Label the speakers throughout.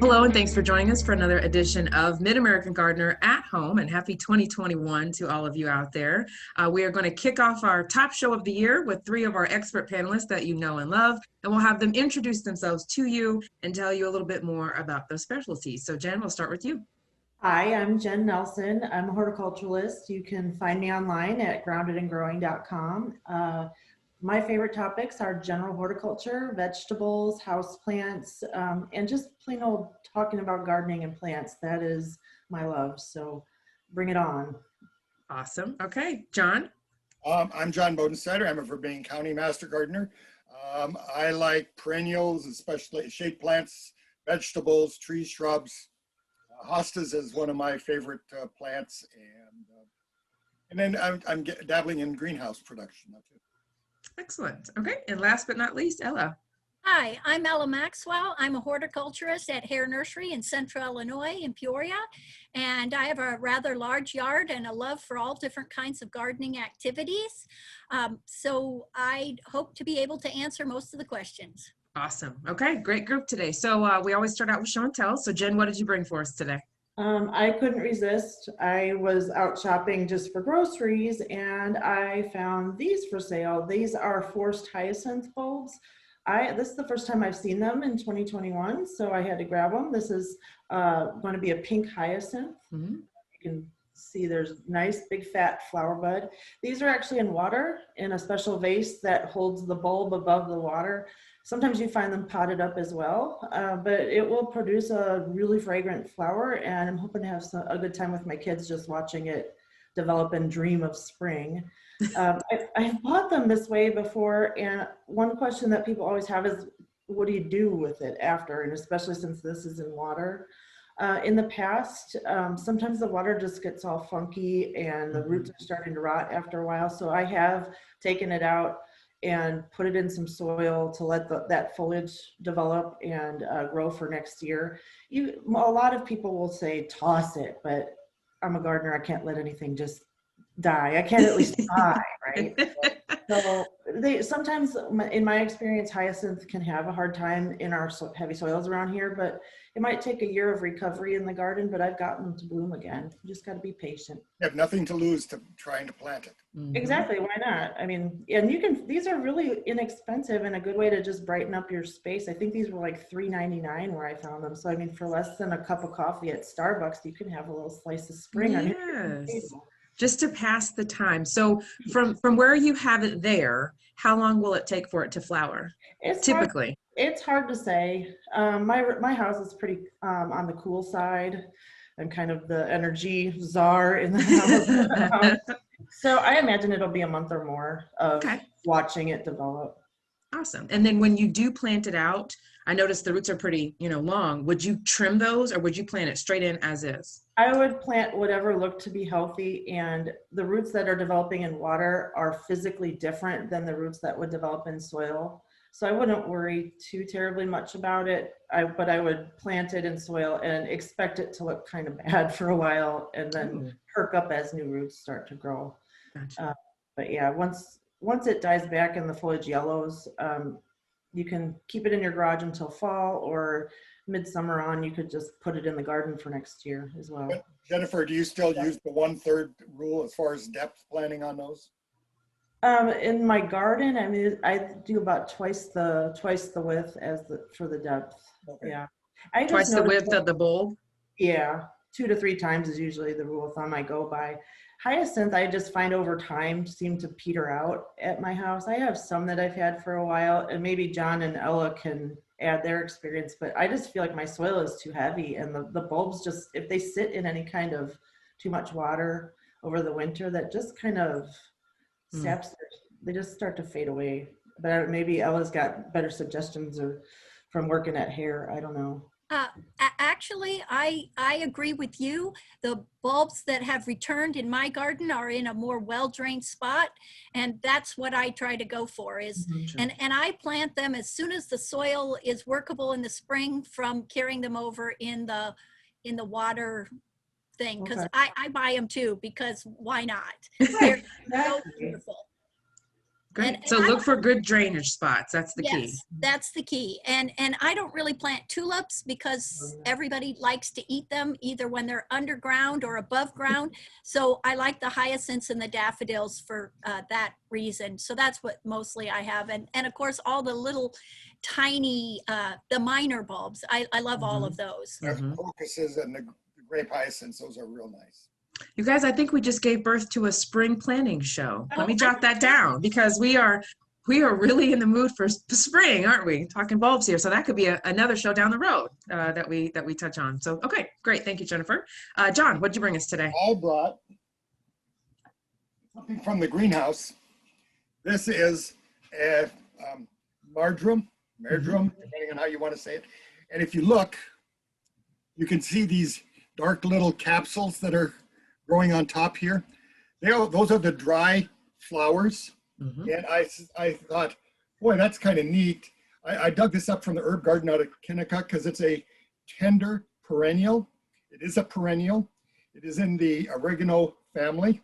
Speaker 1: Hello, and thanks for joining us for another edition of Mid-American Gardener at Home, and happy 2021 to all of you out there. We are going to kick off our top show of the year with three of our expert panelists that you know and love, and we'll have them introduce themselves to you and tell you a little bit more about those specialties. So Jen, we'll start with you.
Speaker 2: Hi, I'm Jen Nelson. I'm a horticulturalist. You can find me online at groundedandgrowing.com. My favorite topics are general horticulture, vegetables, houseplants, and just plain old talking about gardening and plants. That is my love. So bring it on.
Speaker 1: Awesome. Okay, John.
Speaker 3: I'm John Bodenstetter. I'm a Vermilion County Master Gardener. I like perennials, especially shade plants, vegetables, trees, shrubs. Hostas is one of my favorite plants, and then I'm dabbling in greenhouse production now too.
Speaker 1: Excellent. Okay, and last but not least, Ella.
Speaker 4: Hi, I'm Ella Maxwell. I'm a horticulturist at Hare Nursery in Central Illinois in Peoria, and I have a rather large yard and a love for all different kinds of gardening activities. So I hope to be able to answer most of the questions.
Speaker 1: Awesome. Okay, great group today. So we always start out with show and tell. So Jen, what did you bring for us today?
Speaker 2: I couldn't resist. I was out shopping just for groceries and I found these for sale. These are forced hyacinth bulbs. This is the first time I've seen them in 2021, so I had to grab them. This is going to be a pink hyacinth.
Speaker 1: Mm-hmm.
Speaker 2: You can see there's nice big fat flower bud. These are actually in water in a special vase that holds the bulb above the water. Sometimes you find them potted up as well, but it will produce a really fragrant flower, and I'm hoping to have a good time with my kids just watching it develop and dream of spring. I've bought them this way before, and one question that people always have is, what do you do with it after? And especially since this is in water. In the past, sometimes the water just gets all funky and the roots are starting to rot after a while. So I have taken it out and put it in some soil to let that foliage develop and grow for next year. A lot of people will say toss it, but I'm a gardener. I can't let anything just die. I can't at least try, right? So sometimes, in my experience, hyacinth can have a hard time in our heavy soils around here, but it might take a year of recovery in the garden, but I've gotten them to bloom again. You just got to be patient.
Speaker 3: You have nothing to lose to trying to plant it.
Speaker 1: Mm-hmm.
Speaker 2: Exactly. Why not? I mean, and these are really inexpensive and a good way to just brighten up your space. I think these were like $3.99 where I found them. So, I mean, for less than a cup of coffee at Starbucks, you can have a little slice of spring on your table.
Speaker 1: Just to pass the time. So from where you have it there, how long will it take for it to flower? Typically.
Speaker 2: It's hard to say. My house is pretty on the cool side. I'm kind of the energy czar in the house. So I imagine it'll be a month or more of watching it develop.
Speaker 1: Awesome. And then when you do plant it out, I noticed the roots are pretty, long. Would you trim those or would you plant it straight in as is?
Speaker 2: I would plant whatever looked to be healthy, and the roots that are developing in water are physically different than the roots that would develop in soil. So I wouldn't worry too terribly much about it, but I would plant it in soil and expect it to look kind of bad for a while and then perk up as new roots start to grow.
Speaker 1: Gotcha.
Speaker 2: But yeah, once it dies back and the foliage yellows, you can keep it in your garage until fall, or midsummer on, you could just put it in the garden for next year as well.
Speaker 3: But Jennifer, do you still use the 1/3 rule as far as depth planting on those?
Speaker 2: In my garden, I mean, I do about twice the width for the depth.
Speaker 3: Okay.
Speaker 2: Yeah.
Speaker 1: Twice the width of the bulb?
Speaker 2: Yeah, 2 to 3 times is usually the rule of thumb I go by. Hyacinth, I just find over time seem to peter out at my house. I have some that I've had for a while, and maybe John and Ella can add their experience, but I just feel like my soil is too heavy, and the bulbs just, if they sit in any kind of too much water over the winter, that just kind of saps, they just start to fade away. But maybe Ella's got better suggestions or from working at Hare, I don't know.
Speaker 4: Actually, I agree with you. The bulbs that have returned in my garden are in a more well-drained spot, and that's what I try to go for is, and I plant them as soon as the soil is workable in the spring from carrying them over in the water thing, because I buy them too, because why not? They're so beautiful.
Speaker 1: Great.
Speaker 4: And
Speaker 1: So
Speaker 4: I
Speaker 1: look for good drainage spots. That's the key.
Speaker 4: Yes, that's the key. And I don't really plant tulips because everybody likes to eat them either when they're underground or above ground. So I like the hyacinths and the daffodils for that reason. So that's what mostly I have. And of course, all the little tiny, the minor bulbs. I love all of those.
Speaker 3: The crocuses and the grape hyacinths, those are real nice.
Speaker 1: You guys, I think we just gave birth to a spring planting show. Let me jot that down because we are really in the mood for spring, aren't we? Talking bulbs here. So that could be another show down the road that we touch on. So, okay, great. Thank you, Jennifer. John, what'd you bring us today?
Speaker 3: I brought something from the greenhouse. This is a marjoram, depending on how you want to say it. And if you look, you can see these dark little capsules that are growing on top here. Those are the dry flowers. And I thought, boy, that's kind of neat. I dug this up from the herb garden out of Kennecott because it's a tender perennial. It is a perennial. It is in the oregano family.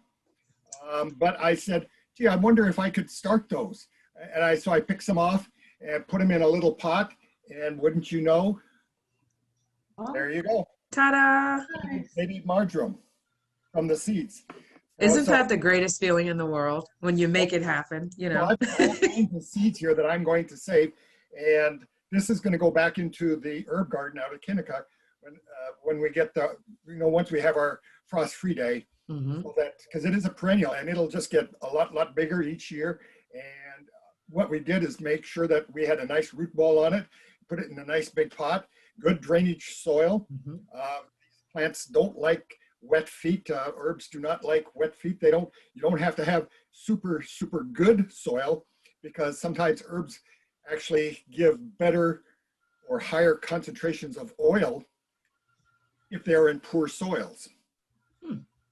Speaker 3: But I said, gee, I wonder if I could start those. And so I picked some off and put them in a little pot. And wouldn't you know, there you go.
Speaker 1: Ta-da!
Speaker 3: Maybe marjoram from the seeds.
Speaker 1: Isn't that the greatest feeling in the world when you make it happen, you know?
Speaker 3: Well, I've got all kinds of seeds here that I'm going to save, and this is going to go back into the herb garden out of Kennecott when we get the, once we have our frost-free day, so that, because it is a perennial and it'll just get a lot bigger each year. And what we did is make sure that we had a nice root ball on it, put it in a nice big pot, good drainage soil. Plants don't like wet feet. Herbs do not like wet feet. You don't have to have super good soil, because sometimes herbs actually give better or higher concentrations of oil if they're in poor soils.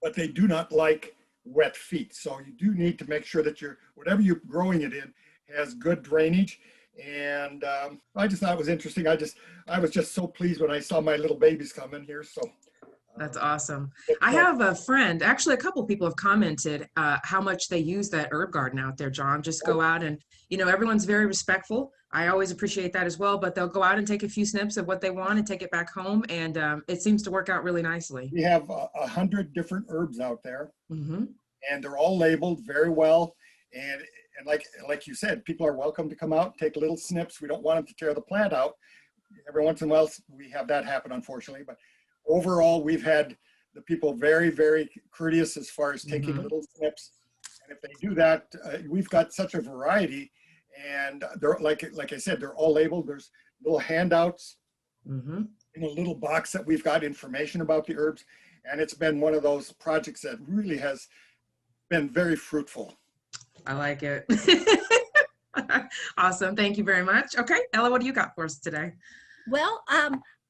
Speaker 3: But they do not like wet feet. So you do need to make sure that whatever you're growing it in has good drainage. And I just thought it was interesting. I was just so pleased when I saw my little babies come in here. So
Speaker 1: that's awesome. I have a friend, actually a couple people have commented how much they use that herb garden out there, John. Just go out and, everyone's very respectful. I always appreciate that as well, but they'll go out and take a few snips of what they want and take it back home. And it seems to work out really nicely.
Speaker 3: We have 100 different herbs out there, and they're all labeled very well. And like you said, people are welcome to come out, take little snips. We don't want them to tear the plant out. Every once in a while, we have that happen, unfortunately. But overall, we've had the people very, very courteous as far as taking little snips. And if they do that, we've got such a variety. And they're like I said, they're all labeled. There's little handouts in a little box that we've got information about the herbs. And it's been one of those projects that really has been very fruitful.
Speaker 1: I like it. Awesome. Thank you very much. Okay, Ella, what do you got for us today?
Speaker 4: Well,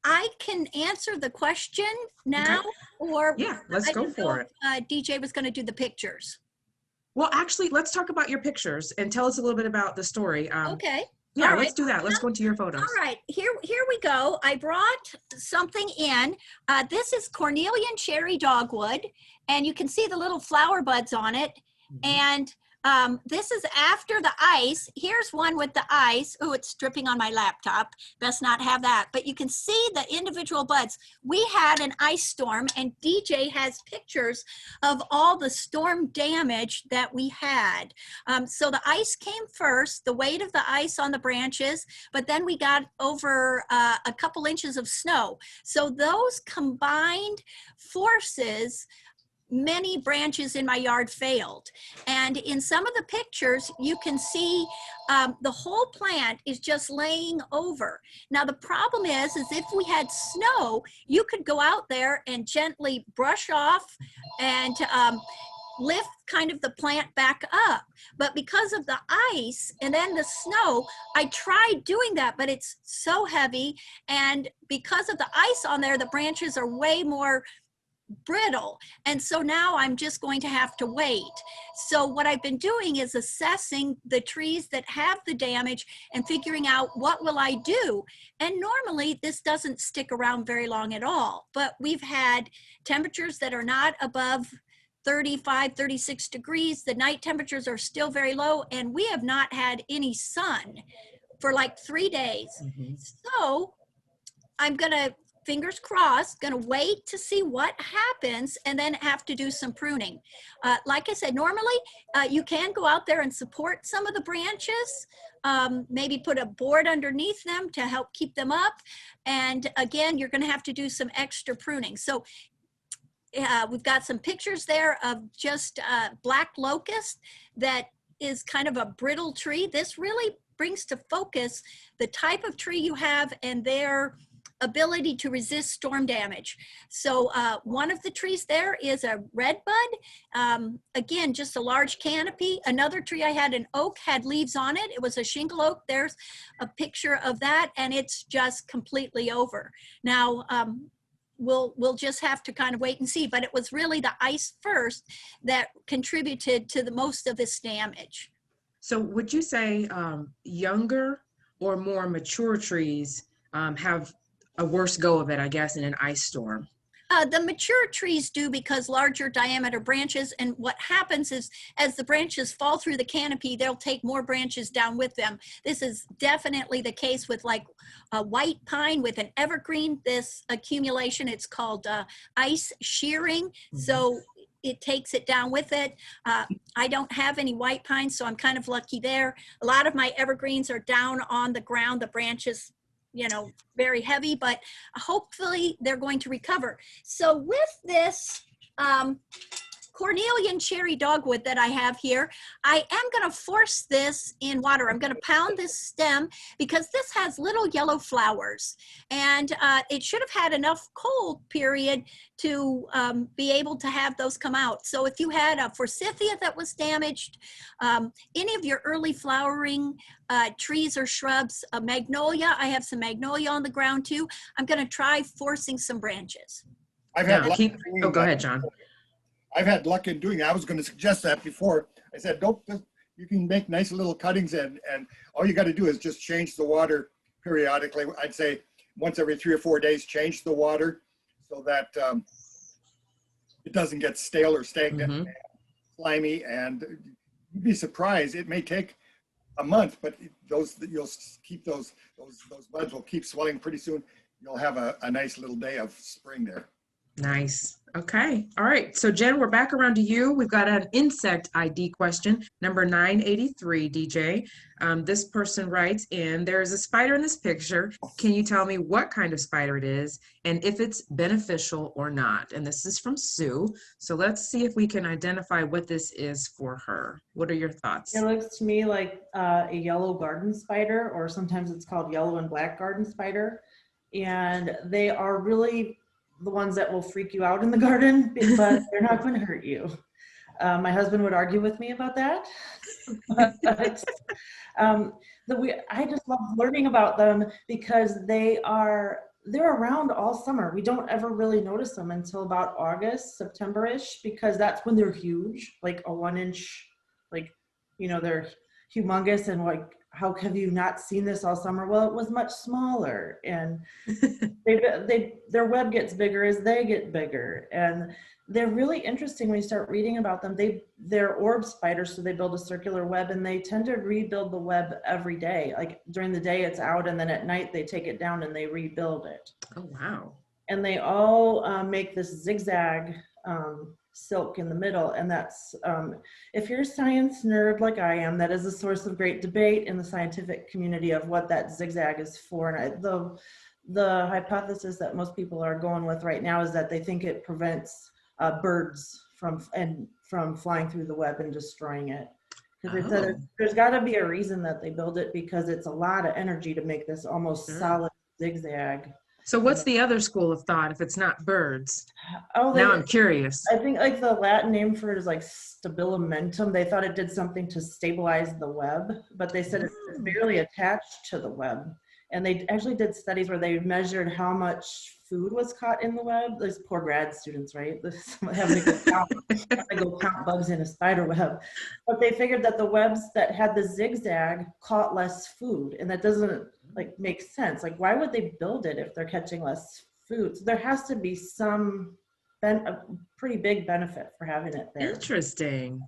Speaker 4: I can answer the question now, or
Speaker 1: yeah, let's go for it.
Speaker 4: DJ was going to do the pictures.
Speaker 1: Well, actually, let's talk about your pictures and tell us a little bit about the story.
Speaker 4: Okay.
Speaker 1: Yeah,
Speaker 4: all
Speaker 1: let's do that. Let's go into your photos.
Speaker 4: All right, here we go. I brought something in. This is cornelian cherry dogwood, and you can see the little flower buds on it. And this is after the ice. Here's one with the ice. Oh, it's dripping on my laptop. Best not have that. But you can see the individual buds. We had an ice storm, and DJ has pictures of all the storm damage that we had. So the ice came first, the weight of the ice on the branches, but then we got over a couple inches of snow. So those combined forces, many branches in my yard failed. And in some of the pictures, you can see the whole plant is just laying over. Now, the problem is if we had snow, you could go out there and gently brush off and lift kind of the plant back up. But because of the ice and then the snow, I tried doing that, but it's so heavy. And because of the ice on there, the branches are way more brittle, and so now I'm just going to have to wait. So what I've been doing is assessing the trees that have the damage and figuring out what will I do. And normally this doesn't stick around very long at all, but we've had temperatures that are not above 35, 36 degrees. The night temperatures are still very low, and we have not had any sun for like 3 days. So I'm gonna, fingers crossed, gonna wait to see what happens and then have to do some pruning. Like I said, normally you can go out there and support some of the branches, maybe put a board underneath them to help keep them up. And again, you're gonna have to do some extra pruning. So we've got some pictures there of just black locust that is kind of a brittle tree. This really brings to focus the type of tree you have and their ability to resist storm damage. So one of the trees there is a redbud. Again, just a large canopy. Another tree I had, an oak, had leaves on it. It was a shingle oak. There's a picture of that, and it's just completely over. Now, we'll just have to kind of wait and see, but it was really the ice first that contributed to the most of this damage.
Speaker 1: So would you say younger or more mature trees have a worse go of it, I guess, in an ice storm?
Speaker 4: The mature trees do, because larger diameter branches, and what happens is as the branches fall through the canopy, they'll take more branches down with them. This is definitely the case with like a white pine with an evergreen, this accumulation, it's called ice shearing. So it takes it down with it. I don't have any white pines, so I'm kind of lucky there. A lot of my evergreens are down on the ground, the branches, you know, very heavy, but hopefully they're going to recover. So with this cornelian cherry dogwood that I have here, I am going to force this in water. I'm going to pound this stem because this has little yellow flowers, and it should have had enough cold period to be able to have those come out. So if you had a forsythia that was damaged, any of your early flowering trees or shrubs, a magnolia, I have some magnolia on the ground too. I'm going to try forcing some branches.
Speaker 3: I've had luck
Speaker 1: Go ahead, John.
Speaker 3: I've had luck in doing that. I was going to suggest that before. I said, don't, you can make nice little cuttings, and all you got to do is just change the water periodically. I'd say once every 3 or 4 days, change the water so that it doesn't get stale or stagnant and slimy. And you'd be surprised. It may take a month, but you'll keep those buds will keep swelling. Pretty soon you'll have a nice little day of spring there.
Speaker 1: Nice. Okay. All right. So Jen, we're back around to you. We've got an insect ID question, number 983, DJ. This person writes in, there is a spider in this picture. Can you tell me what kind of spider it is and if it's beneficial or not? And this is from Sue. So let's see if we can identify what this is for her. What are your thoughts?
Speaker 2: It looks to me like a yellow garden spider, or sometimes it's called yellow and black garden spider. And they are really the ones that will freak you out in the garden, but they're not going to hurt you. My husband would argue with me about that. But, I just love learning about them because they're around all summer. We don't ever really notice them until about August, September-ish, because that's when they're huge, like a 1-inch, like, you know, they're humongous, and like, how have you not seen this all summer? Well, it was much smaller, and their web gets bigger as they get bigger, and they're really interesting when you start reading about them. They're orb spiders, so they build a circular web, and they tend to rebuild the web every day. Like during the day it's out, and then at night they take it down and they rebuild it.
Speaker 1: Oh, wow.
Speaker 2: And they all make this zigzag silk in the middle, and that's if you're a science nerd like I am, that is a source of great debate in the scientific community of what that zigzag is for. And the hypothesis that most people are going with right now is that they think it prevents birds from flying through the web and destroying it. Because they said there's got to be a reason that they build it, because it's a lot of energy to make this almost solid zigzag.
Speaker 1: So what's the other school of thought if it's not birds?
Speaker 2: Oh,
Speaker 1: Now I'm curious.
Speaker 2: I think like the Latin name for it is like stabilimentum. They thought it did something to stabilize the web, but they said it's barely attached to the web. And they actually did studies where they measured how much food was caught in the web. These poor grad students, right? Having to go count bugs in a spider web. But they figured that the webs that had the zigzag caught less food, and that doesn't like make sense. Like, why would they build it if they're catching less food? So there has to be some been a pretty big benefit for having it there.
Speaker 1: Interesting.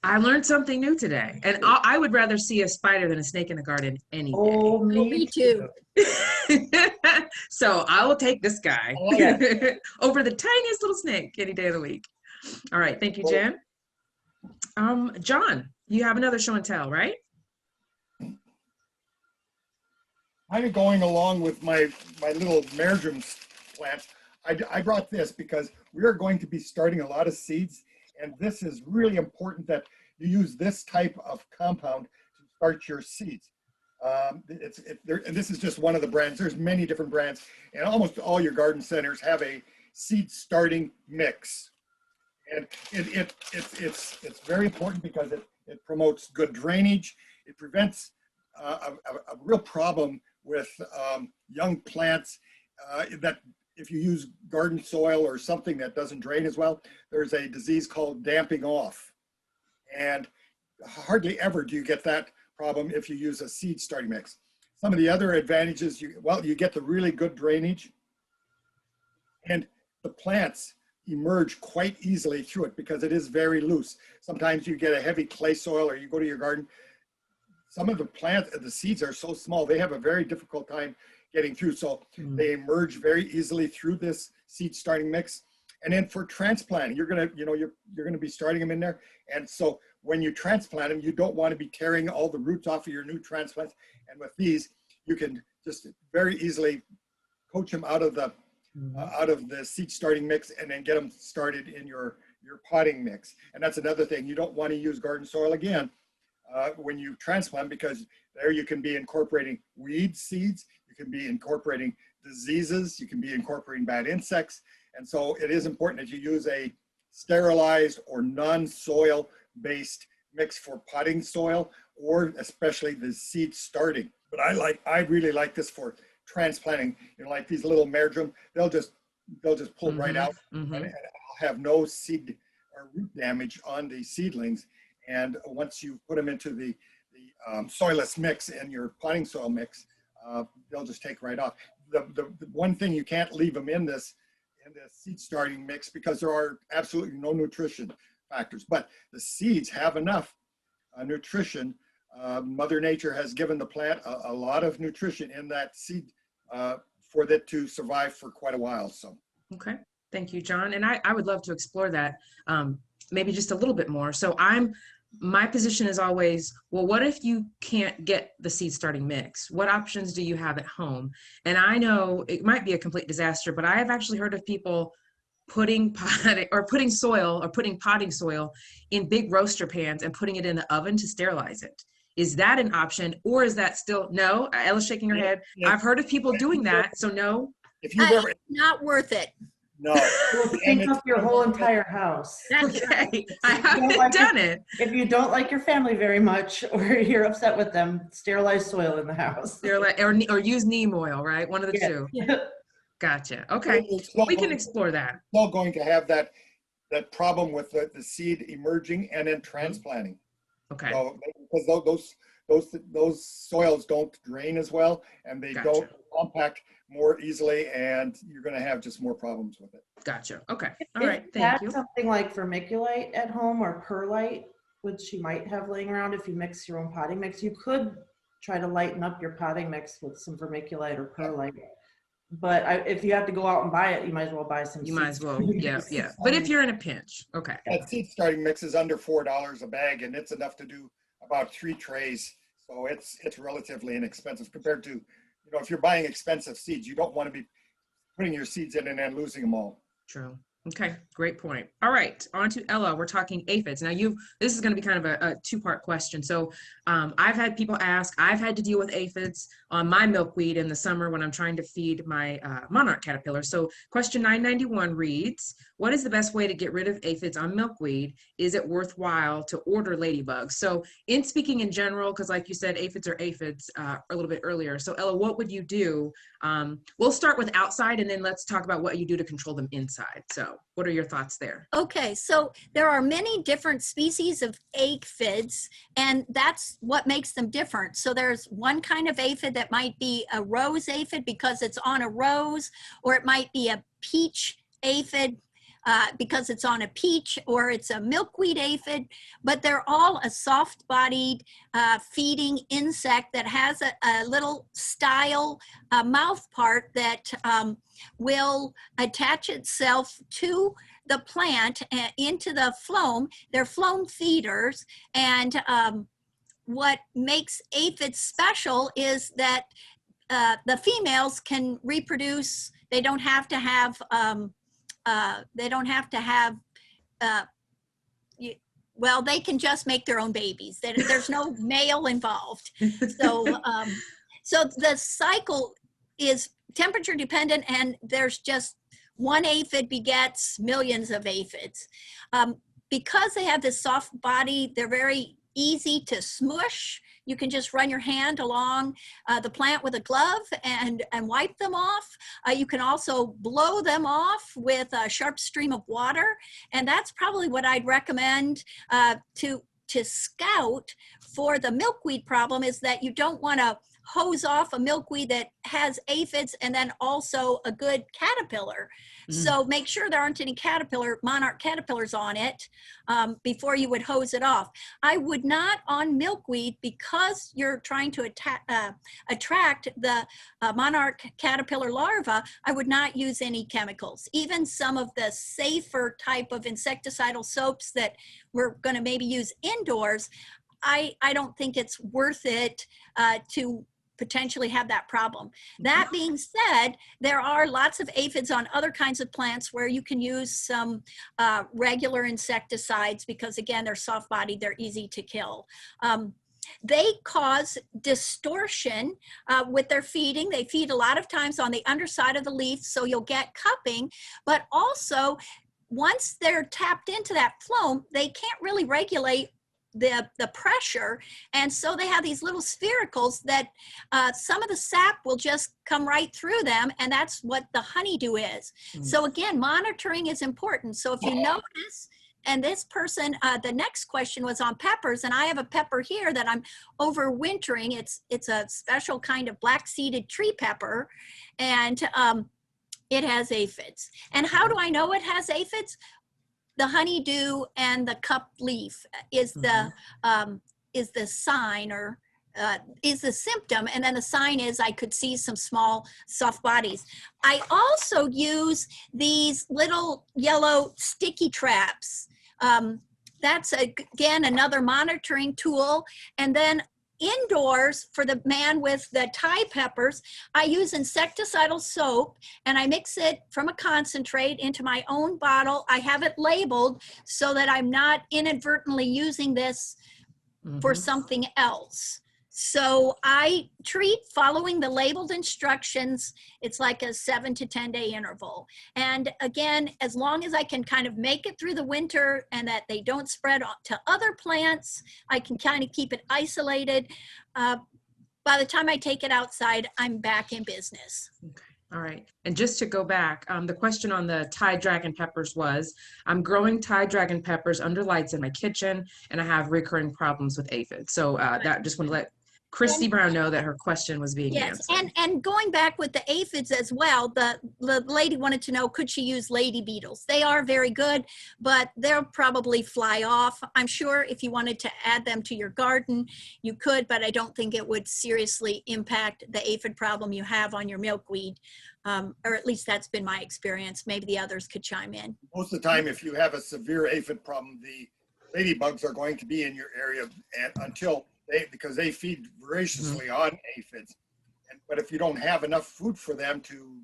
Speaker 1: I learned something new today. And I would rather see a spider than a snake in the garden any day.
Speaker 2: Oh,
Speaker 4: Oh, me too.
Speaker 1: So I will take this guy
Speaker 2: Yeah.
Speaker 1: over the tiniest little snake any day of the week. All right. Thank you, Jen. John, you have another show and tell, right?
Speaker 3: Kind of going along with my little marjoram plants, I brought this because we are going to be starting a lot of seeds, and this is really important that you use this type of compound to start your seeds. And this is just one of the brands. There's many different brands, and almost all your garden centers have a seed starting mix. And it's very important because it promotes good drainage. It prevents a real problem with young plants that if you use garden soil or something that doesn't drain as well, there's a disease called damping off. And hardly ever do you get that problem if you use a seed starting mix. Some of the other advantages, you get the really good drainage, and the plants emerge quite easily through it because it is very loose. Sometimes you get a heavy clay soil, or you go to your garden, some of the seeds are so small, they have a very difficult time getting through. So they emerge very easily through this seed starting mix. And then for transplanting, you're gonna be starting them in there. And so when you transplant them, you don't want to be tearing all the roots off of your new transplants. And with these, you can just very easily coach them out of the seed starting mix and then get them started in your potting mix. And that's another thing. You don't want to use garden soil again when you transplant, because there you can be incorporating weed seeds, you can be incorporating diseases, you can be incorporating bad insects. And so it is important that you use a sterilized or non-soil based mix for potting soil, or especially the seed starting. But I really like this for transplanting. Like these little marjoram, they'll just pull right out and have no seed or root damage on the seedlings. And once you put them into the soilless mix and your potting soil mix, they'll just take right off. The one thing, you can't leave them in this seed starting mix because there are absolutely no nutrition factors, but the seeds have enough nutrition. Mother Nature has given the plant a lot of nutrition in that seed for it to survive for quite a while. So
Speaker 1: okay, thank you, John. And I would love to explore that maybe just a little bit more. So my position is always, well, what if you can't get the seed starting mix? What options do you have at home? And I know it might be a complete disaster, but I have actually heard of people putting potting soil in big roaster pans and putting it in the oven to sterilize it. Is that an option, or is that still no? Ella's shaking her head. I've heard of people doing that, so no.
Speaker 3: If you've ever,
Speaker 4: not worth it.
Speaker 3: no,
Speaker 2: You'll stink up your whole entire house.
Speaker 1: Okay, I haven't done it.
Speaker 2: If you don't like your family very much, or you're upset with them, sterilize soil in the house.
Speaker 1: Sterilize or use neem oil, right? One of the two.
Speaker 2: Yeah.
Speaker 1: Gotcha. Okay, well, we can explore that.
Speaker 3: Still going to have that problem with the seed emerging and then transplanting.
Speaker 1: Okay.
Speaker 3: So, because those soils don't drain as well, and they
Speaker 1: Gotcha.
Speaker 3: don't compact more easily, and you're going to have just more problems with it.
Speaker 1: Gotcha. Okay. All
Speaker 2: If
Speaker 1: right.
Speaker 2: you
Speaker 1: Thank
Speaker 2: had
Speaker 1: you.
Speaker 2: something like vermiculite at home or perlite, which you might have laying around if you mix your own potting mix, you could try to lighten up your potting mix with some vermiculite or perlite. But if you have to go out and buy it, you might as well buy some.
Speaker 1: You might as well. Yeah. But if you're in a pinch, okay.
Speaker 3: That seed starting mix is under $4 a bag, and it's enough to do about 3 trays. So it's relatively inexpensive compared to, if you're buying expensive seeds, you don't want to be putting your seeds in and then losing them all.
Speaker 1: True. Okay, great point. All right, on to Ella. We're talking aphids. Now this is going to be kind of a two-part question. So I've had people ask, I've had to deal with aphids on my milkweed in the summer when I'm trying to feed my monarch caterpillar. So question 991 reads, what is the best way to get rid of aphids on milkweed? Is it worthwhile to order ladybugs? So in speaking in general, because like you said, aphids are aphids a little bit earlier. So Ella, what would you do? We'll start with outside and then let's talk about what you do to control them inside. So what are your thoughts there?
Speaker 4: Okay, so there are many different species of aphids, and that's what makes them different. So there's one kind of aphid that might be a rose aphid because it's on a rose, or it might be a peach aphid. because it's on a peach, or it's a milkweed aphid, but they're all a soft-bodied feeding insect that has a little style mouth part that will attach itself to the plant into the phloem. They're phloem feeders, and what makes aphids special is that the females can reproduce. They don't have to have well, they can just make their own babies. There's no male involved. So so the cycle is temperature dependent, and there's just one aphid begets millions of aphids. Because they have this soft body, they're very easy to smush. You can just run your hand along the plant with a glove and wipe them off. You can also blow them off with a sharp stream of water. And that's probably what I'd recommend to scout for the milkweed problem, is that you don't want to hose off a milkweed that has aphids and then also a good caterpillar. So make sure there aren't any monarch caterpillars on it before you would hose it off. I would not on milkweed, because you're trying to attract the monarch caterpillar larva. I would not use any chemicals. Even some of the safer type of insecticidal soaps that we're going to maybe use indoors, I don't think it's worth it to potentially have that problem. That being said, there are lots of aphids on other kinds of plants where you can use some regular insecticides, because again, they're soft-bodied, they're easy to kill. They cause distortion with their feeding. They feed a lot of times on the underside of the leaf, so you'll get cupping, but also once they're tapped into that phloem, they can't really regulate the pressure, and so they have these little sphericals that some of the sap will just come right through them, and that's what the honeydew is. So again, monitoring is important. So if you notice, and this person, the next question was on peppers, and I have a pepper here that I'm overwintering. It's a special kind of black-seeded tree pepper, and it has aphids. And how do I know it has aphids? The honeydew and the cupped leaf is the sign, or is the symptom, and then the sign is I could see some small soft bodies. I also use these little yellow sticky traps. That's again another monitoring tool. And then indoors, for the man with the Thai peppers, I use insecticidal soap, and I mix it from a concentrate into my own bottle. I have it labeled so that I'm not inadvertently using this for something else. So I treat following the labeled instructions. It's like a 7 to 10 day interval. And again, as long as I can kind of make it through the winter and that they don't spread to other plants, I can kind of keep it isolated. By the time I take it outside, I'm back in business.
Speaker 1: Okay. All right. And just to go back, the question on the Thai dragon peppers was, I'm growing Thai dragon peppers under lights in my kitchen, and I have recurring problems with aphids. So that just want to let Christy Brown know that her question was being answered.
Speaker 4: And going back with the aphids as well, the lady wanted to know, could she use lady beetles? They are very good, but they'll probably fly off. I'm sure if you wanted to add them to your garden, you could, but I don't think it would seriously impact the aphid problem you have on your milkweed. Or at least that's been my experience. Maybe the others could chime in.
Speaker 3: Most of the time, if you have a severe aphid problem, the ladybugs are going to be in your area because they feed voraciously on aphids. But if you don't have enough food for them to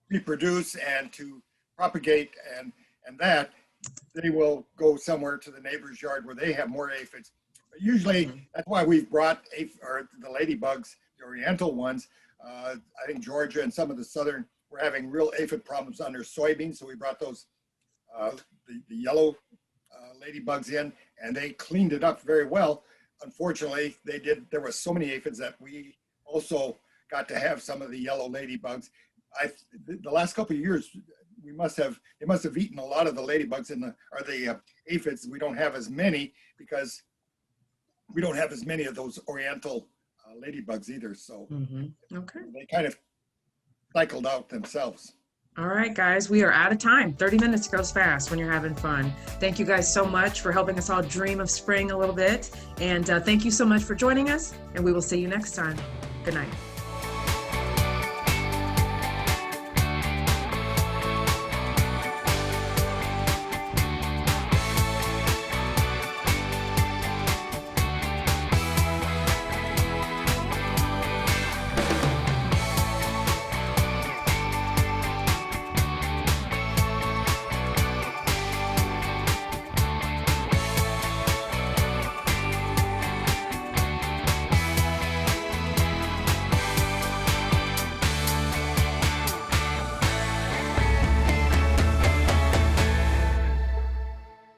Speaker 3: reproduce and to propagate and that, they will go somewhere to the neighbor's yard where they have more aphids. But usually, that's why we've brought the ladybugs, the oriental ones. I think Georgia and some of the southern were having real aphid problems under soybeans, so we brought those the yellow ladybugs in, and they cleaned it up very well. Unfortunately, there were so many aphids that we also got to have some of the yellow ladybugs. The last couple of years, they must have eaten a lot of the ladybugs or the aphids. We don't have as many because we don't have as many of those oriental ladybugs either. So
Speaker 1: Okay.
Speaker 3: they kind of cycled out themselves.
Speaker 1: All right, guys, we are out of time. 30 minutes goes fast when you're having fun. Thank you guys so much for helping us all dream of spring a little bit. And thank you so much for joining us, and we will see you next time. Good night.